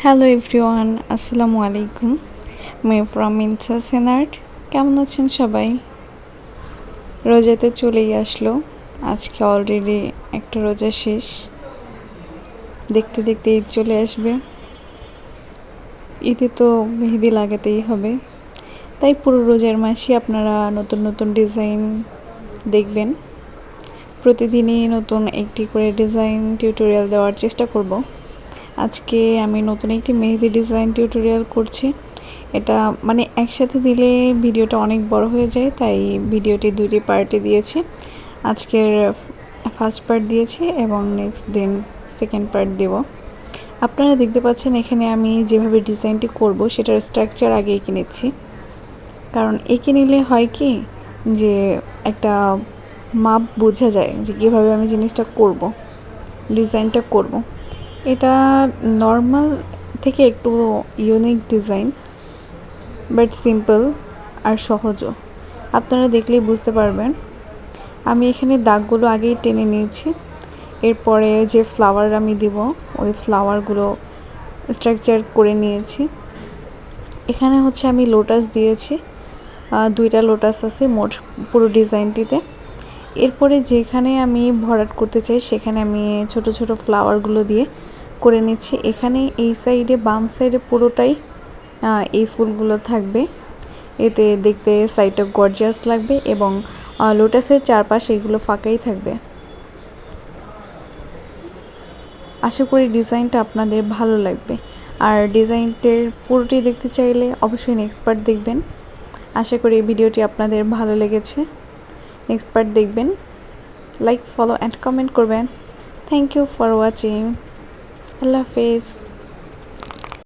Hello everyone, আসসালামু আলাইকুম। আমি ফ্রম ইনসাস আর্ট। কেমন আছেন সবাই? রোজাতে চলেই আসলো। আজকে অলরেডি একটা রোজা শেষ। দেখতে দেখতে ঈদ চলে আসবে। ঈদে তো মেহেদি লাগাতেই হবে, তাই পুরো রোজার মাসে আপনারা নতুন নতুন ডিজাইন দেখবেন। প্রতিদিনই নতুন একটি করে ডিজাইন টিউটোরিয়াল দেওয়ার চেষ্টা করব। আজকে আমি নতুন একটি মেহেদি ডিজাইন টিউটোরিয়াল করছি। এটা একসাথে দিলে ভিডিওটা অনেক বড় হয়ে যায়, তাই ভিডিওটি দুটি পার্টে দিয়েছি। আজকের ফার্স্ট পার্ট দিয়েছি এবং নেক্সট দিন সেকেন্ড পার্ট দেব। আপনারা দেখতে পাচ্ছেন এখানে আমি যেভাবে ডিজাইনটি করব সেটার স্ট্রাকচার আগে এঁকে নিচ্ছি। কারণ এঁকে নিলে হয় কি যে একটা মাপ বোঝা যায় যে কীভাবে আমি জিনিসটা করব, ডিজাইনটা করব। এটা নর্মাল থেকে একটু ইউনিক ডিজাইন, বাট সিম্পল আর সহজও। আপনারা দেখলেই বুঝতে পারবেন। আমি এখানে দাগগুলো আগেই টেনে নিয়েছি। এরপরে যে ফ্লাওয়ার আমি দিব ওই ফ্লাওয়ারগুলো স্ট্রাকচার করে নিয়েছি। এখানে হচ্ছে আমি লোটাস দিয়েছি, দুইটা লোটাস আছে মোট পুরো ডিজাইনটিতে। এরপরে যেখানে আমি ভরাট করতে চাই সেখানে আমি ছোট ছোট ফ্লাওয়ারগুলো দিয়ে করে নিচ্ছি। এখানে এই সাইডে বাম সাইডে পুরোটাই এই ফুলগুলো থাকবে, এতে দেখতে সাইডটা গর্জিয়াস লাগবে এবং লোটাসের চারপাশে এগুলো ফাঁকাই থাকবে। আশা করি ডিজাইনটা আপনাদের ভালো লাগবে। আর ডিজাইনটির পুরোটি দেখতে চাইলে অবশ্যই নেক্সট পার্ট দেখবেন। আশা করি এই ভিডিওটি আপনাদের ভালো লেগেছে। নেক্সট পার্ট দেখবেন, লাইক, ফলো অ্যান্ড কমেন্ট করবেন। Thank you for watching. আল্লাহ হাফেজ।